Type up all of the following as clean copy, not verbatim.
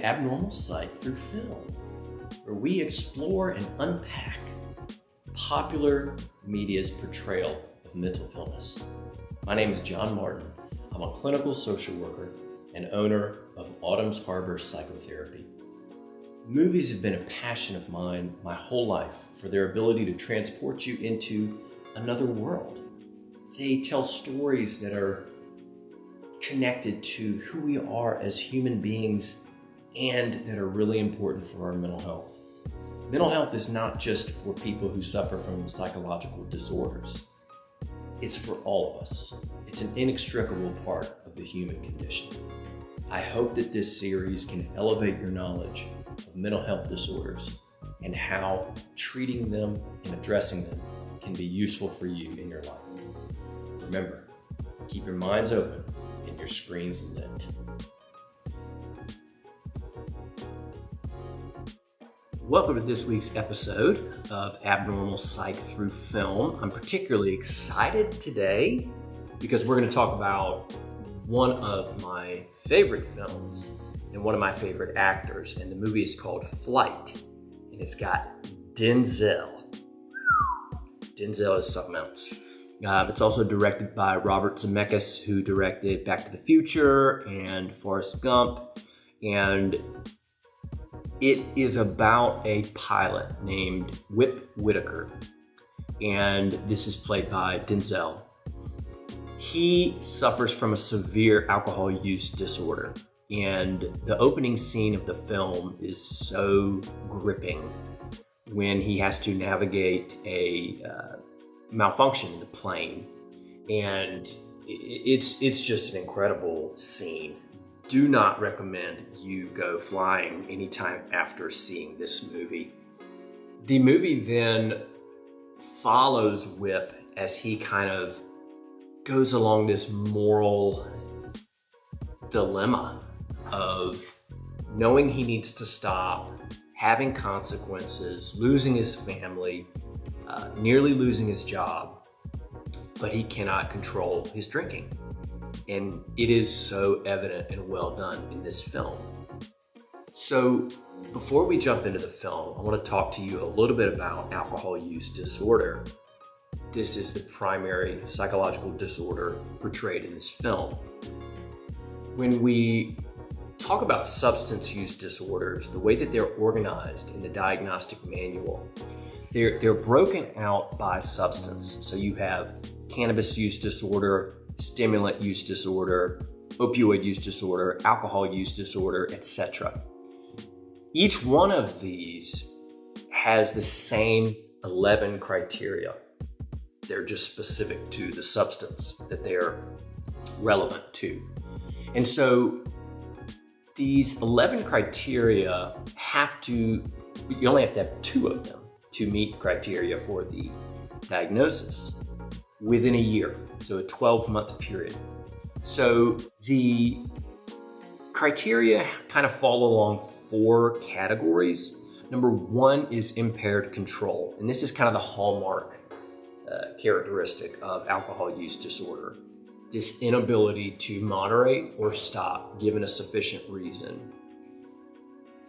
Abnormal Psych through film, where we explore and unpack popular media's portrayal of mental illness. My name is John Martin. I'm a clinical social worker and owner of Autumn's Harbor Psychotherapy. Movies have been a passion of mine my whole life for their ability to transport you into another world. They tell stories that are connected to who we are as human beings and that are really important for our mental health. Mental health is not just for people who suffer from psychological disorders. It's for all of us. It's an inextricable part of the human condition. I hope that this series can elevate your knowledge of mental health disorders and how treating them and addressing them can be useful for you in your life. Remember, keep your minds open and your screens lit. Welcome to this week's episode of Abnormal Psych through Film. I'm particularly excited today because we're going to talk about one of my favorite films and one of my favorite actors, and the movie is called Flight, and it's got Denzel. Denzel is something else. It's also directed by Robert Zemeckis, who directed Back to the Future and Forrest Gump. And it is about a pilot named Whip Whitaker. And this is played by Denzel. He suffers from a severe alcohol use disorder. And the opening scene of the film is so gripping when he has to navigate a malfunction in the plane, and it's just an incredible scene. Do not recommend you go flying anytime after seeing this movie. The movie then follows Whip as he kind of goes along this moral dilemma of knowing he needs to stop, having consequences, losing his family, nearly losing his job, but he cannot control his drinking. And it is so evident and well done in this film. So before we jump into the film, I want to talk to you a little bit about alcohol use disorder. This is the primary psychological disorder portrayed in this film. When we talk about substance use disorders, the way that they're organized in the diagnostic manual, they're broken out by substance. So you have cannabis use disorder, stimulant use disorder, opioid use disorder, alcohol use disorder, etc. Each one of these has the same 11 criteria. They're just specific to the substance that they're relevant to. And so these 11 criteria you only have to have 2 of them to meet criteria for the diagnosis within a year, so a 12-month period. So the criteria kind of fall along 4 categories. Number 1 is impaired control, and this is kind of the hallmark characteristic of alcohol use disorder. This inability to moderate or stop given a sufficient reason.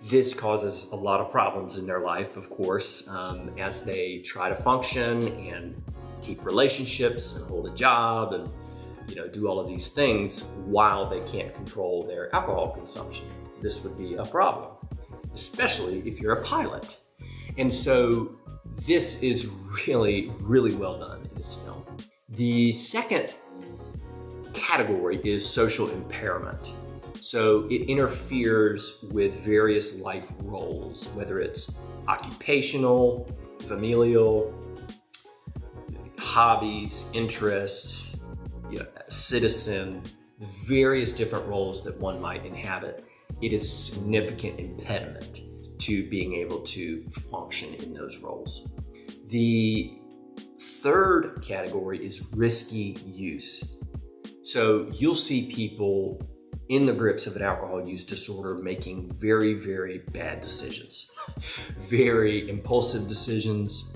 This causes a lot of problems in their life, of course, as they try to function and keep relationships and hold a job and do all of these things while they can't control their alcohol consumption. This would be a problem, especially if you're a pilot. And so this is really, really well done in this film. The second category is social impairment. So it interferes with various life roles, whether it's occupational, familial, hobbies, interests, citizen, various different roles that one might inhabit. It is a significant impediment to being able to function in those roles. The third category is risky use. So you'll see people in the grips of an alcohol use disorder making very, very bad decisions, very impulsive decisions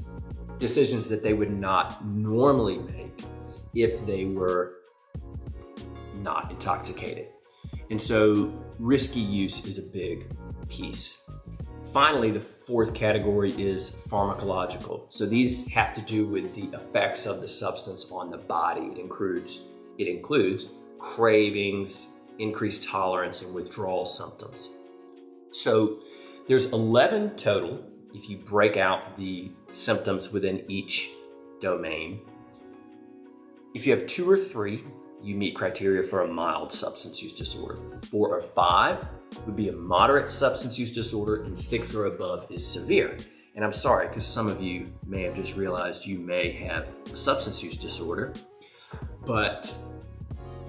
that they would not normally make if they were not intoxicated. And so risky use is a big piece. Finally, the fourth category is pharmacological. So these have to do with the effects of the substance on the body. It includes cravings, increased tolerance, and withdrawal symptoms. So there's 11 total if you break out the symptoms within each domain. If you have 2 or 3, you meet criteria for a mild substance use disorder. 4 or 5 would be a moderate substance use disorder, and 6 or above is severe. And I'm sorry, because some of you may have just realized you may have a substance use disorder, but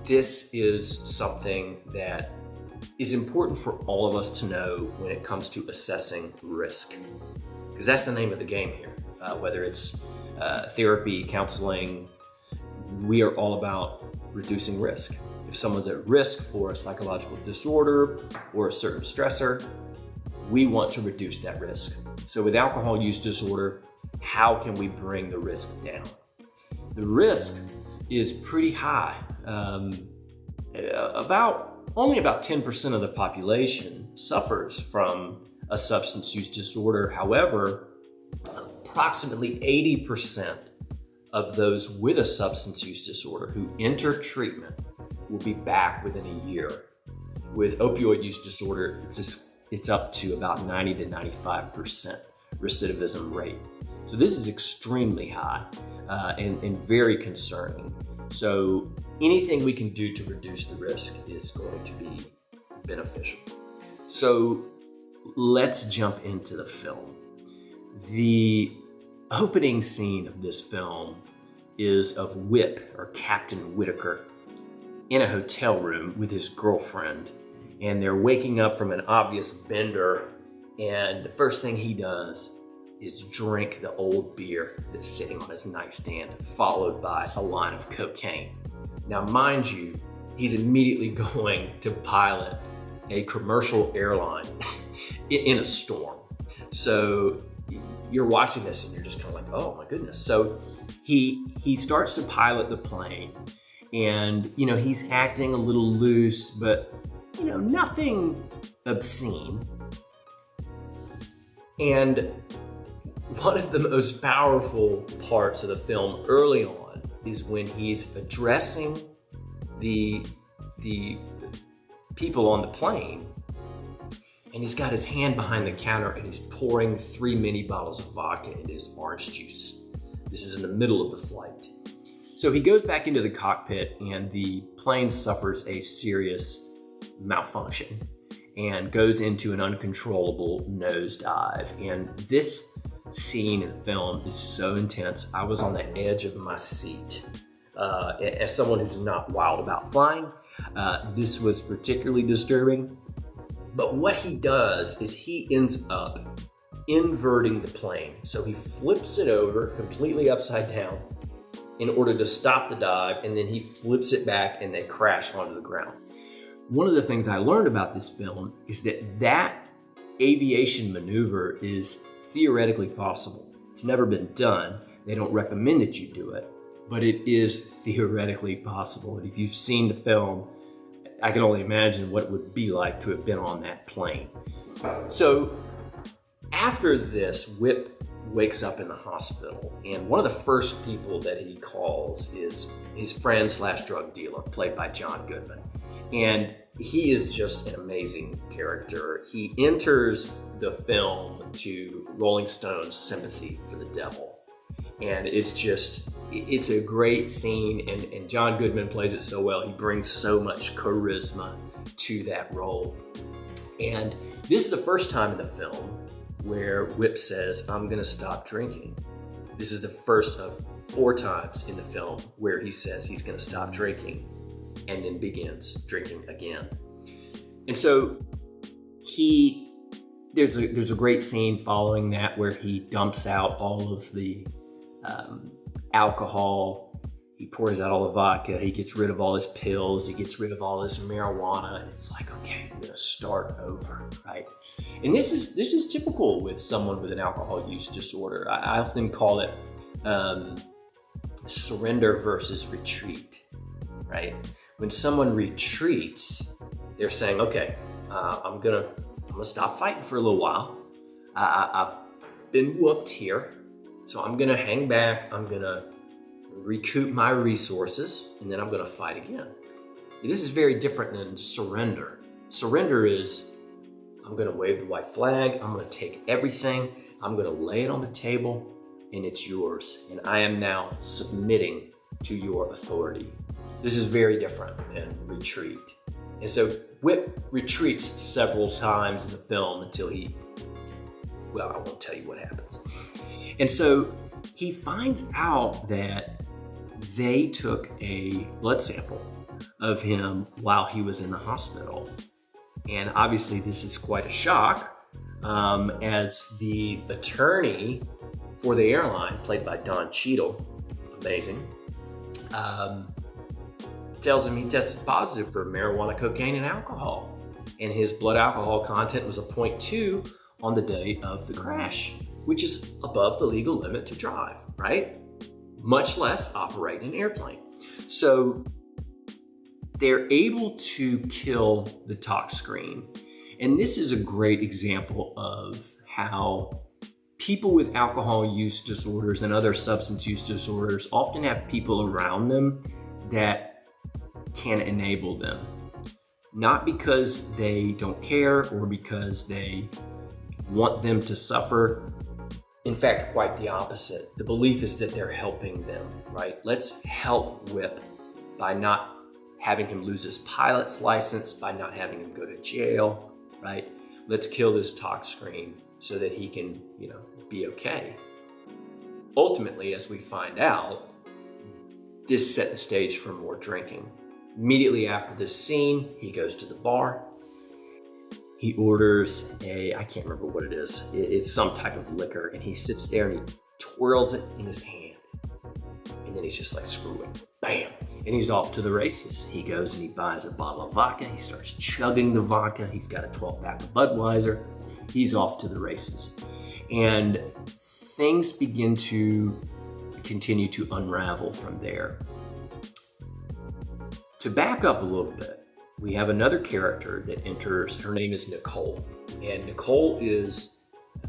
this is something that is important for all of us to know when it comes to assessing risk, because that's the name of the game here. Whether it's therapy, counseling, we are all about reducing risk. If someone's at risk for a psychological disorder or a certain stressor, we want to reduce that risk. So with alcohol use disorder, how can we bring the risk down? The risk is pretty high. Only about 10% of the population suffers from a substance use disorder. However, approximately 80% of those with a substance use disorder who enter treatment will be back within a year. With opioid use disorder, it's up to about 90 to 95% recidivism rate. So this is extremely high and very concerning. So anything we can do to reduce the risk is going to be beneficial. So let's jump into the film. The opening scene of this film is of Whip, or Captain Whitaker, in a hotel room with his girlfriend, and they're waking up from an obvious bender, and the first thing he does is drink the old beer that's sitting on his nightstand, followed by a line of cocaine. Now, mind you, he's immediately going to pilot a commercial airline in a storm. So you're watching this and you're just kind of like, oh my goodness. So he starts to pilot the plane, and he's acting a little loose, but nothing obscene. And one of the most powerful parts of the film early on is when he's addressing the people on the plane, and he's got his hand behind the counter and he's pouring 3 mini bottles of vodka into his orange juice. This is in the middle of the flight. So he goes back into the cockpit, and the plane suffers a serious malfunction and goes into an uncontrollable nosedive. And this scene in the film is so intense. I was on the edge of my seat. As someone who's not wild about flying, this was particularly disturbing. But what he does is he ends up inverting the plane. So he flips it over completely upside down in order to stop the dive, and then he flips it back and they crash onto the ground. One of the things I learned about this film is that aviation maneuver is theoretically possible. It's never been done. They don't recommend that you do it, but it is theoretically possible. And if you've seen the film, I can only imagine what it would be like to have been on that plane. So after this, Whip wakes up in the hospital, and one of the first people that he calls is his friend / drug dealer, played by John Goodman. And he is just an amazing character. He enters the film to Rolling Stone's Sympathy for the Devil. And it's a great scene, and John Goodman plays it so well. He brings so much charisma to that role. And this is the first time in the film where Whip says, "I'm gonna stop drinking." This is the first of 4 times in the film where he says he's gonna stop drinking and then begins drinking again. And so there's a great scene following that where he dumps out all of the alcohol. He pours out all the vodka. He gets rid of all his pills. He gets rid of all his marijuana. And it's like, okay, I'm gonna start over, right? And this is typical with someone with an alcohol use disorder. I often call it surrender versus retreat, right? When someone retreats, they're saying, okay, I'm gonna stop fighting for a little while. I've been whooped here, so I'm gonna hang back. I'm gonna recoup my resources, and then I'm gonna fight again. This is very different than surrender. Surrender is, I'm gonna wave the white flag. I'm gonna take everything. I'm gonna lay it on the table, and it's yours. And I am now submitting to your authority. This is very different than retreat. And so Whip retreats several times in the film until he, well, I won't tell you what happens. And so he finds out that they took a blood sample of him while he was in the hospital. And obviously this is quite a shock, as the attorney for the airline, played by Don Cheadle, amazing, tells him he tested positive for marijuana, cocaine, and alcohol. And his blood alcohol content was a 0.2 on the day of the crash, which is above the legal limit to drive, right? Much less operate an airplane. So they're able to kill the tox screen. And this is a great example of how people with alcohol use disorders and other substance use disorders often have people around them that can enable them. Not because they don't care or because they want them to suffer. In fact, quite the opposite. The belief is that they're helping them, right? Let's help Whip by not having him lose his pilot's license, by not having him go to jail, right? Let's kill this tox screen so that he can, be okay. Ultimately, as we find out, this set the stage for more drinking. Immediately after this scene, he goes to the bar. He orders I can't remember what it is. It's some type of liquor, and he sits there and he twirls it in his hand. And then he's just like, screw it, bam. And he's off to the races. He goes and he buys a bottle of vodka. He starts chugging the vodka. He's got a 12-pack of Budweiser. He's off to the races. And things begin to continue to unravel from there. To back up a little bit, we have another character that enters. Her name is Nicole. And Nicole is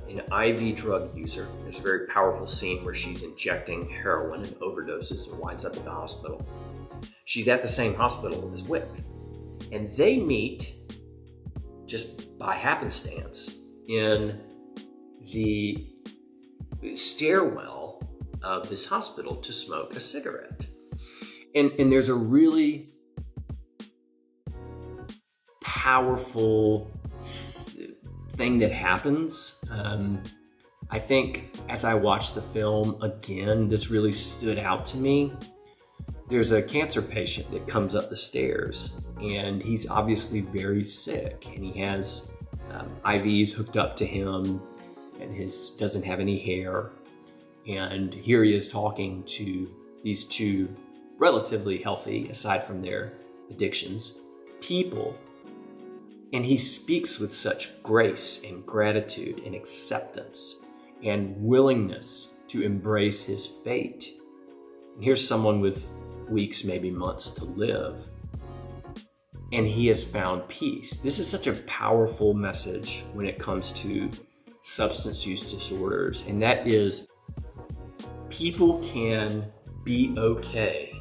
an IV drug user. There's a very powerful scene where she's injecting heroin and overdoses and winds up at the hospital. She's at the same hospital as Whip. And they meet just by happenstance in the stairwell of this hospital to smoke a cigarette. And there's a really powerful thing that happens. I think as I watched the film again, this really stood out to me. There's a cancer patient that comes up the stairs, and he's obviously very sick, and he has IVs hooked up to him, and his doesn't have any hair. And here he is talking to these two relatively healthy, aside from their addictions, people. And he speaks with such grace and gratitude and acceptance and willingness to embrace his fate. And here's someone with weeks, maybe months to live, and he has found peace. This is such a powerful message when it comes to substance use disorders, and that is people can be okay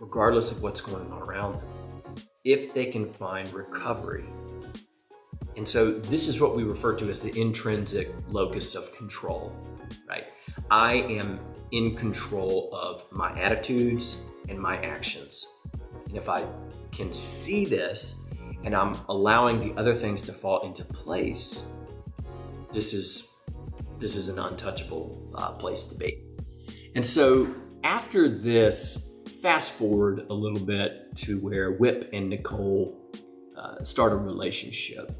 regardless of what's going on around them if they can find recovery. And so this is what we refer to as the intrinsic locus of control, right? I am in control of my attitudes and my actions. And if I can see this and I'm allowing the other things to fall into place, this is an untouchable place to be. And so after this, fast forward a little bit to where Whip and Nicole start a relationship.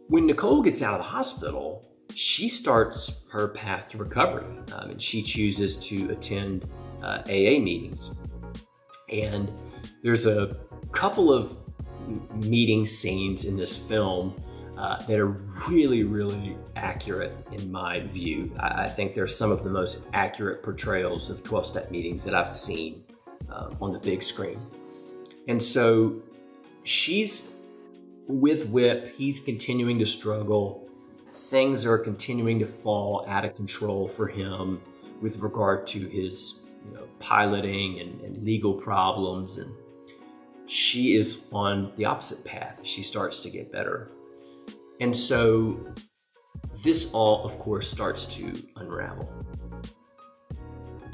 When Nicole gets out of the hospital, she starts her path to recovery, and she chooses to attend AA meetings. And there's a couple of meeting scenes in this film that are really, really accurate in my view. I think they're some of the most accurate portrayals of 12-step meetings that I've seen on the big screen. And so she's with Whip. He's continuing to struggle. Things are continuing to fall out of control for him with regard to his piloting and legal problems. And she is on the opposite path. She starts to get better. And so this all, of course, starts to unravel.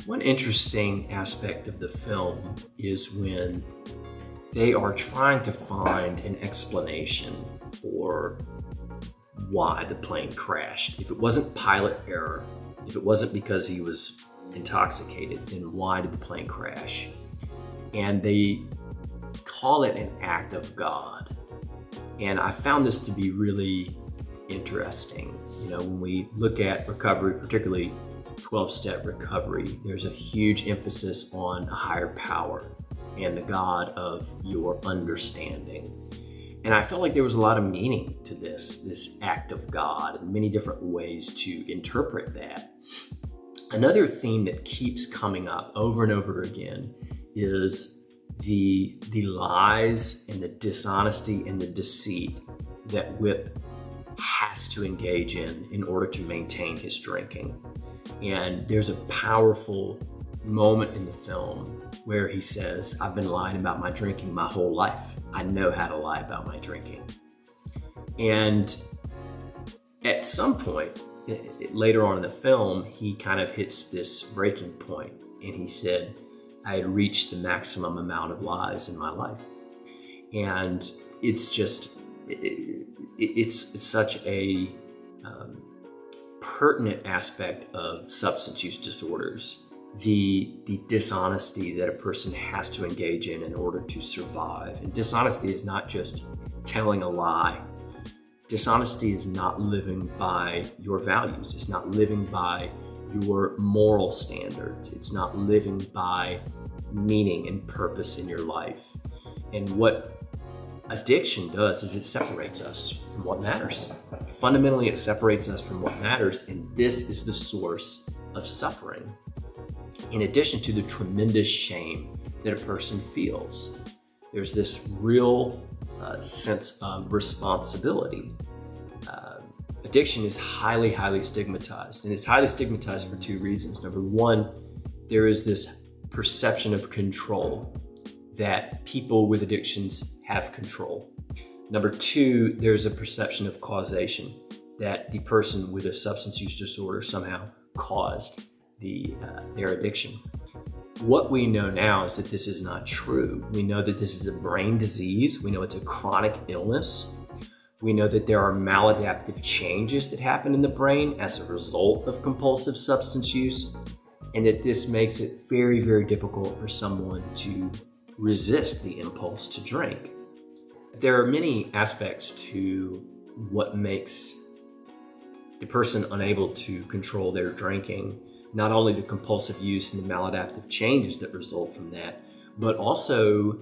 One interesting aspect of the film is when they are trying to find an explanation for why the plane crashed. If it wasn't pilot error, if it wasn't because he was intoxicated, then why did the plane crash? And they call it an act of God. And I found this to be really interesting. When we look at recovery, particularly 12-step recovery, there's a huge emphasis on a higher power and the God of your understanding. And I felt like there was a lot of meaning to this act of God, and many different ways to interpret that. Another theme that keeps coming up over and over again is the lies and the dishonesty and the deceit that Whip has to engage in order to maintain his drinking. And there's a powerful moment in the film where he says, "I've been lying about my drinking my whole life. I know how to lie about my drinking." And at some point, later on in the film, he kind of hits this breaking point, and he said, "I had reached the maximum amount of lies in my life." And it's just, it's such a pertinent aspect of substance use disorders. The dishonesty that a person has to engage in order to survive. And dishonesty is not just telling a lie. Dishonesty is not living by your values. It's not living by your moral standards. It's not living by meaning and purpose in your life. And what addiction does is it separates us from what matters. Fundamentally, it separates us from what matters, and this is the source of suffering. In addition to the tremendous shame that a person feels, there's this real sense of responsibility. Addiction is highly, highly stigmatized, and it's highly stigmatized for two reasons. Number one, there is this perception of control, that people with addictions have control. Number two, there's a perception of causation, that the person with a substance use disorder somehow caused their addiction. What we know now is that this is not true. We know that this is a brain disease. We know it's a chronic illness. We know that there are maladaptive changes that happen in the brain as a result of compulsive substance use, and that this makes it very, very difficult for someone to resist the impulse to drink. There are many aspects to what makes the person unable to control their drinking. Not only the compulsive use and the maladaptive changes that result from that, but also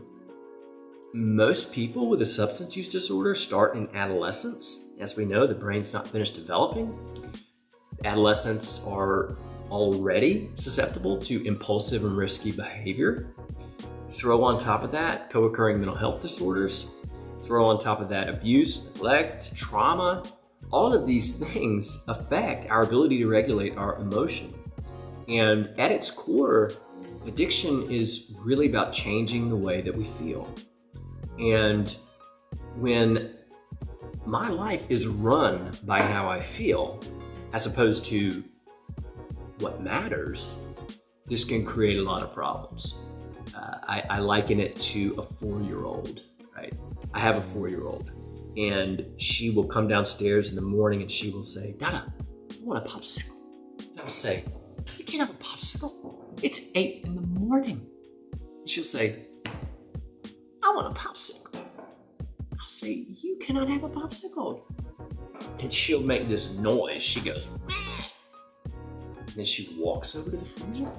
most people with a substance use disorder start in adolescence. As we know, the brain's not finished developing. Adolescents are already susceptible to impulsive and risky behavior. Throw on top of that co-occurring mental health disorders. Throw on top of that abuse, neglect, trauma. All of these things affect our ability to regulate our emotion. And at its core, addiction is really about changing the way that we feel. And when my life is run by how I feel, as opposed to what matters, this can create a lot of problems. I liken it to a 4-year-old, right? I have a 4-year-old, and she will come downstairs in the morning and she will say, "Dada, I want a popsicle." And I'll say, "You can't have a popsicle. It's 8 in the morning." And she'll say, "I want a popsicle." I'll say, "You cannot have a popsicle." And she'll make this noise. She goes, "Meh." And then she walks over to the freezer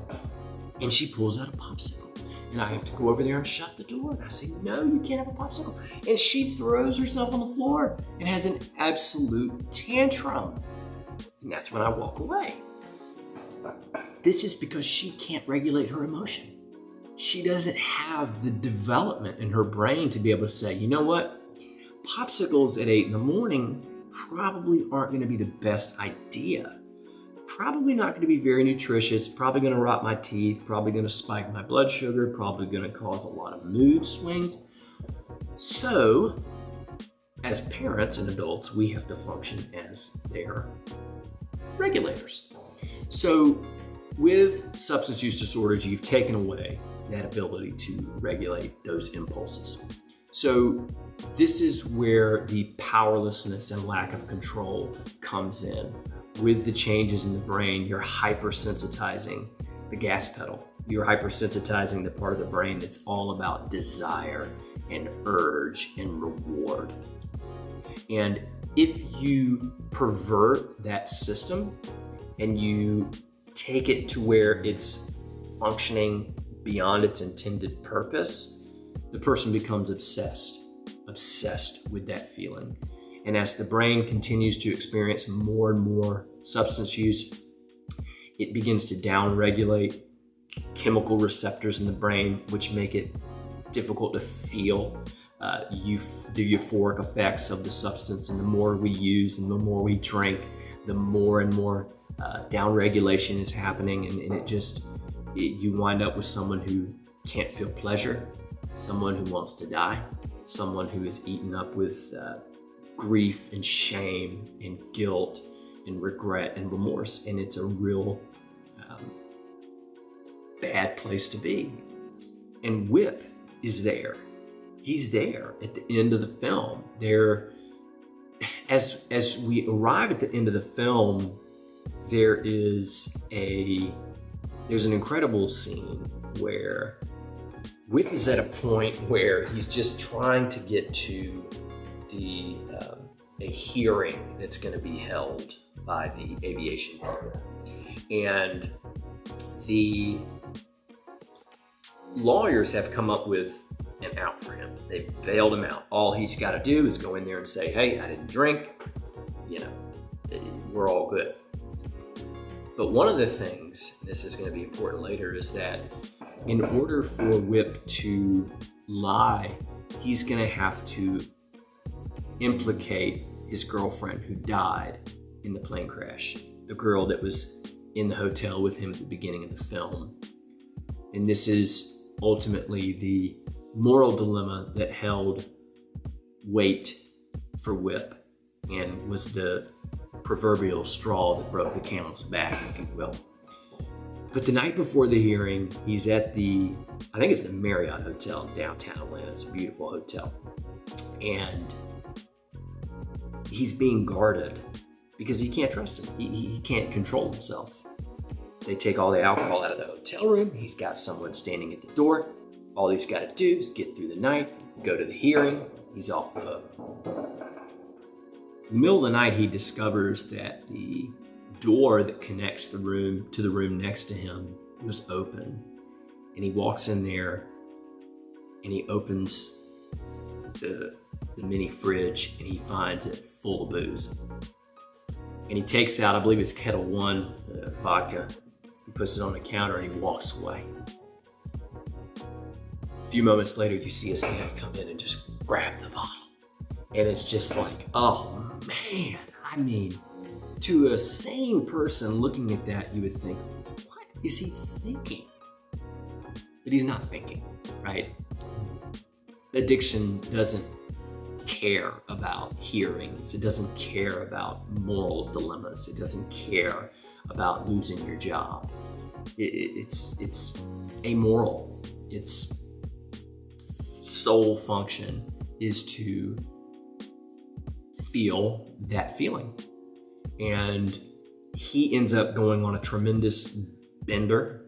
and she pulls out a popsicle. And I have to go over there and shut the door. And I say, "No, you can't have a popsicle." And she throws herself on the floor and has an absolute tantrum. And that's when I walk away. This is because she can't regulate her emotion. she doesn't have the development in her brain to be able to say, you know what, popsicles at 8 in the morning probably aren't going to be the best idea. Probably not going to be very nutritious, probably going to rot my teeth, probably going to spike my blood sugar, probably going to cause a lot of mood swings. So, as parents and adults, we have to function as their regulators. So, with substance use disorders, you've taken away that ability to regulate those impulses. So, this is where the powerlessness and lack of control comes in. With the changes in the brain, you're hypersensitizing the gas pedal. You're hypersensitizing the part of the brain that's all about desire and urge and reward. And if you pervert that system and you take it to where it's functioning beyond its intended purpose, the person becomes obsessed with that feeling. And as the brain continues to experience more and more substance use, it begins to downregulate chemical receptors in the brain, which make it difficult to feel the euphoric effects of the substance. And the more we use and the more we drink, the more and more downregulation is happening. And you wind up with someone who can't feel pleasure, someone who wants to die, someone who is eaten up with grief and shame and guilt and regret and remorse. And it's a real bad place to be. And Whip is there. He's there at the end of the film. As we arrive at the end of the film, there's an incredible scene where Whip is at a point where he's just trying to get to a hearing that's going to be held by the aviation people. And the lawyers have come up with an out for him. They've bailed him out. All he's got to do is go in there and say, hey, I didn't drink, we're all good. But one of the things, this is going to be important later, is that in order for Whip to lie, he's going to have to implicate his girlfriend who died in the plane crash, the girl that was in the hotel with him at the beginning of the film. And this is ultimately the moral dilemma that held weight for Whip and was the proverbial straw that broke the camel's back, if you will. But the night before the hearing, he's at I think it's the Marriott Hotel in downtown Atlanta. It's a beautiful hotel. And he's being guarded because he can't trust him. He can't control himself. They take all the alcohol out of the hotel room. He's got someone standing at the door. All he's got to do is get through the night, go to the hearing. He's off the hook. In the middle of the night, he discovers that the door that connects the room to the room next to him was open. And he walks in there and he opens the mini fridge and he finds it full of booze. And he takes out, I believe it's Kettle One vodka. He puts it on the counter and he walks away. A few moments later, you see his hand come in and just grab the bottle. And it's just like, oh man, I mean, to a sane person looking at that, you would think, what is he thinking? But he's not thinking, right? Addiction doesn't care about hearings. It doesn't care about moral dilemmas. It doesn't care about losing your job. It's amoral. Its sole function is to feel that feeling. And he ends up going on a tremendous bender,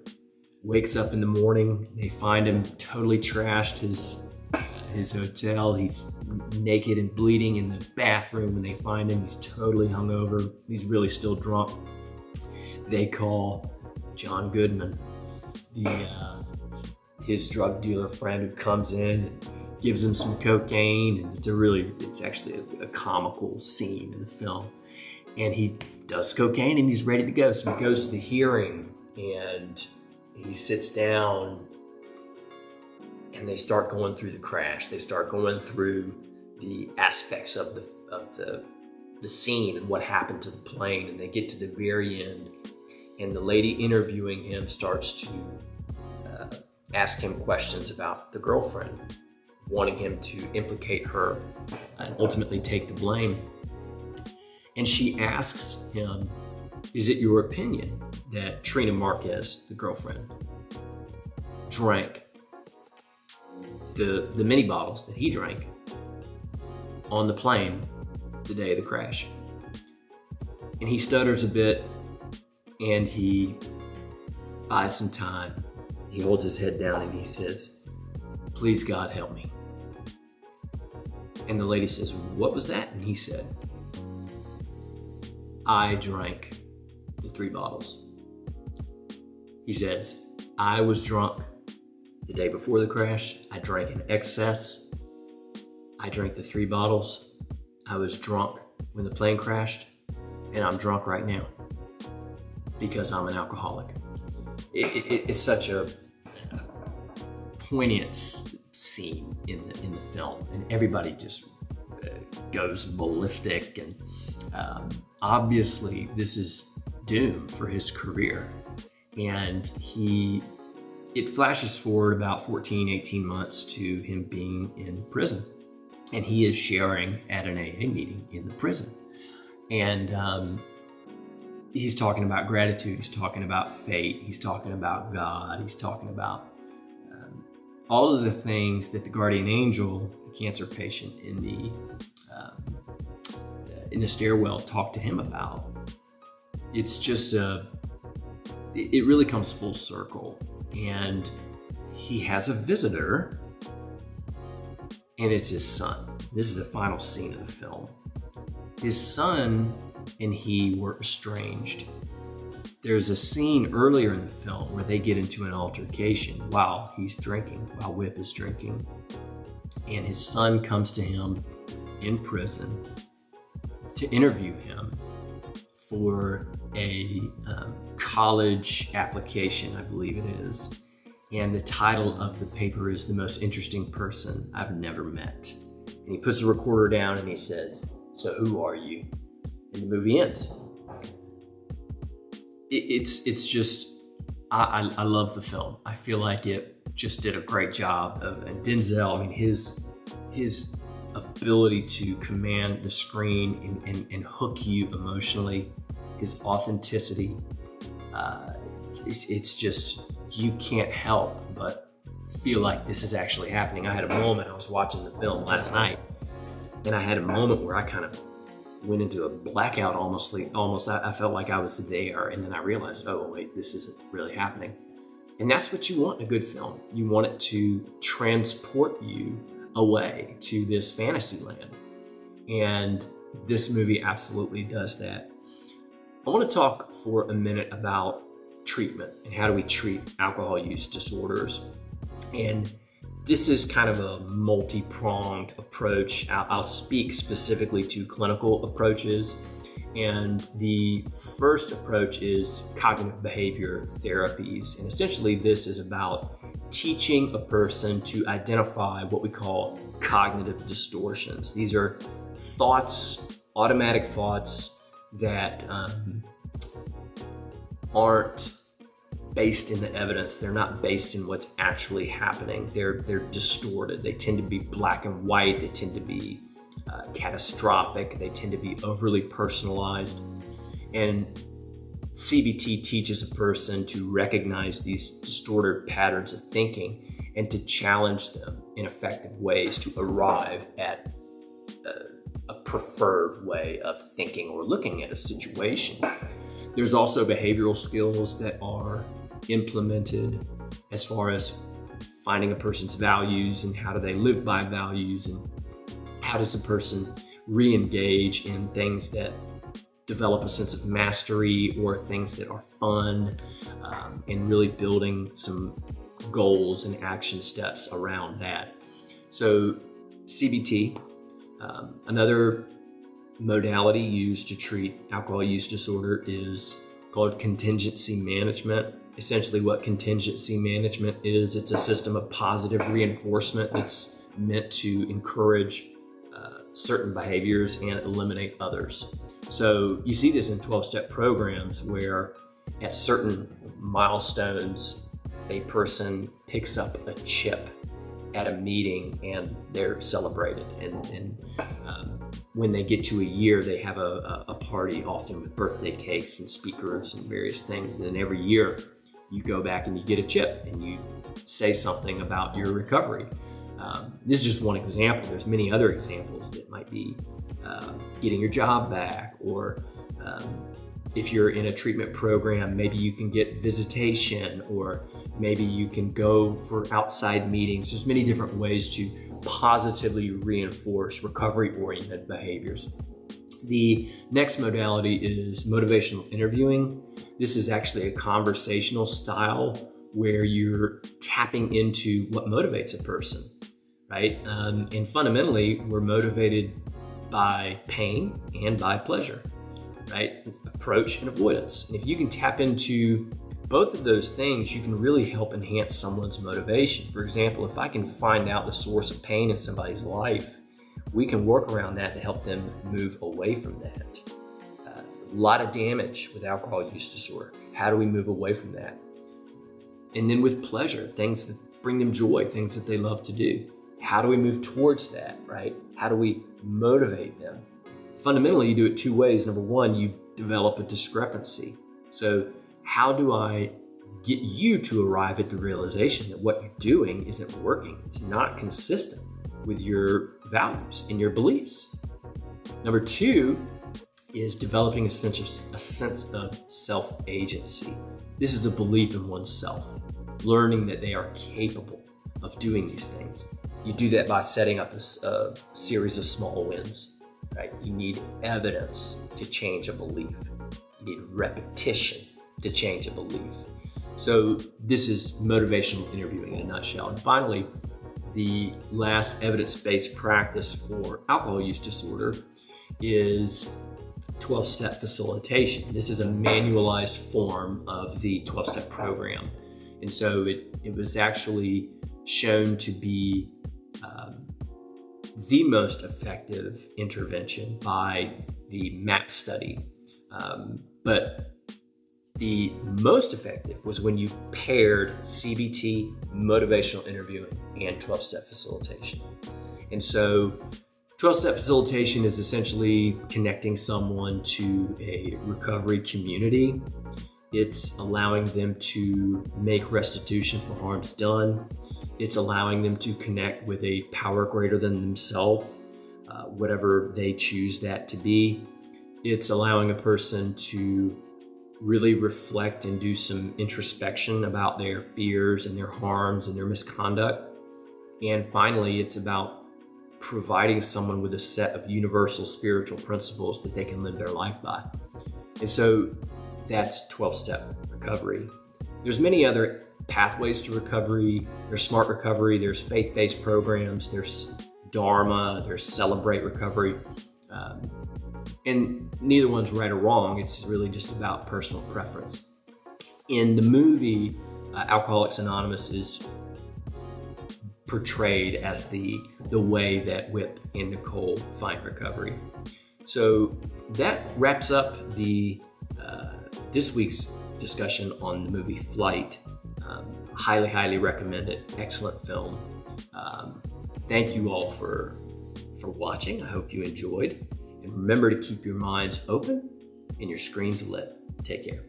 wakes up in the morning, they find him totally trashed his hotel. He's naked and bleeding in the bathroom when they find him. He's totally hungover. He's really still drunk. They call John Goodman, his drug dealer friend, who comes in and gives him some cocaine. And it's actually a comical scene in the film. And he does cocaine and he's ready to go. So he goes to the hearing and he sits down and they start going through the crash. They start going through the aspects of the scene and what happened to the plane, and they get to the very end, and the lady interviewing him starts to ask him questions about the girlfriend, wanting him to implicate her and ultimately take the blame. And she asks him, is it your opinion that Trina Marquez, the girlfriend, drank the mini bottles that he drank on the plane the day of the crash? And he stutters a bit, and he buys some time. He holds his head down and he says, please God, help me. And the lady says, what was that? And he said, I drank the 3 bottles. He says, I was drunk the day before the crash. I drank in excess. I drank the 3 bottles. I was drunk when the plane crashed, and I'm drunk right now because I'm an alcoholic. It's such a poignant scene in the film, and everybody just goes ballistic, and obviously this is doom for his career. And it flashes forward about 18 months to him being in prison, and he is sharing at an AA meeting in the prison. And he's talking about gratitude, he's talking about fate, he's talking about God, he's talking about all of the things that the guardian angel, the cancer patient in the stairwell, talked to him about. It's just it really comes full circle. And he has a visitor, and it's his son. This is the final scene of the film. His son and he were estranged. There's a scene earlier in the film where they get into an altercation while he's drinking, while Whip is drinking. And his son comes to him in prison to interview him for a college application, I believe it is. And the title of the paper is The Most Interesting Person I've Never Met. And he puts the recorder down and he says, so who are you? And the movie ends. It's just, I love the film. I feel like it just did a great job of, and Denzel, I mean, his ability to command the screen and hook you emotionally, his authenticity, it's just, you can't help but feel like this is actually happening. I had a moment, I was watching the film last night, and I had a moment where I kind of went into a blackout almost. I felt like I was there, and then I realized, oh wait, this isn't really happening. And that's what you want in a good film. You want it to transport you away to this fantasy land. And this movie absolutely does that. I want to talk for a minute about treatment and how do we treat alcohol use disorders. And this is kind of a multi-pronged approach. I'll speak specifically to clinical approaches. And the first approach is cognitive behavior therapies. And essentially this is about teaching a person to identify what we call cognitive distortions. These are thoughts, automatic thoughts that aren't based in the evidence. They're not based in what's actually happening. They're distorted. They tend to be black and white. They tend to be catastrophic. They tend to be overly personalized. And CBT teaches a person to recognize these distorted patterns of thinking and to challenge them in effective ways to arrive at a preferred way of thinking or looking at a situation. There's also behavioral skills that are implemented as far as finding a person's values and how do they live by values, and how does a person re-engage in things that develop a sense of mastery or things that are fun, and really building some goals and action steps around that. So CBT, another modality used to treat alcohol use disorder is called contingency management. Essentially what contingency management is, it's a system of positive reinforcement that's meant to encourage certain behaviors and eliminate others. So you see this in 12-step programs where at certain milestones, a person picks up a chip at a meeting and they're celebrated. And when they get to a year, they have a party, often with birthday cakes and speakers and various things. And then every year you go back and you get a chip and you say something about your recovery. This is just one example. There's many other examples that might be getting your job back, or if you're in a treatment program, maybe you can get visitation, or maybe you can go for outside meetings. There's many different ways to positively reinforce recovery-oriented behaviors. The next modality is motivational interviewing. This is actually a conversational style where you're tapping into what motivates a person, right? And fundamentally, we're motivated by pain and by pleasure, right? It's approach and avoidance. And if you can tap into both of those things, you can really help enhance someone's motivation. For example, if I can find out the source of pain in somebody's life, we can work around that to help them move away from that. A lot of damage with alcohol use disorder. How do we move away from that? And then with pleasure, things that bring them joy, things that they love to do. How do we move towards that, right? How do we motivate them? Fundamentally, you do it two ways. Number one, you develop a discrepancy. So how do I get you to arrive at the realization that what you're doing isn't working? It's not consistent with your values and your beliefs. Number two is developing a sense of self-agency. This is a belief in oneself, learning that they are capable of doing these things. You do that by setting up a series of small wins, right? You need evidence to change a belief. You need repetition to change a belief. So this is motivational interviewing in a nutshell. And finally, the last evidence-based practice for alcohol use disorder is 12-step facilitation. This is a manualized form of the 12-step program. And so it was actually shown to be the most effective intervention by the MAP study. But the most effective was when you paired CBT, motivational interviewing, and 12-step facilitation. And so 12-step facilitation is essentially connecting someone to a recovery community. It's allowing them to make restitution for harms done. It's allowing them to connect with a power greater than themselves, whatever they choose that to be. It's allowing a person to really reflect and do some introspection about their fears and their harms and their misconduct. And finally, it's about providing someone with a set of universal spiritual principles that they can live their life by. And so that's 12-step recovery. There's many other pathways to recovery. There's Smart Recovery, there's faith-based programs, there's Dharma, there's Celebrate Recovery. And neither one's right or wrong. It's really just about personal preference. In the movie, Alcoholics Anonymous is portrayed as the way that Whip and Nicole find recovery. So that wraps up the this week's discussion on the movie Flight. Highly recommend it. Excellent film. Thank you all for watching. I hope you enjoyed. And remember to keep your minds open and your screens lit. Take care.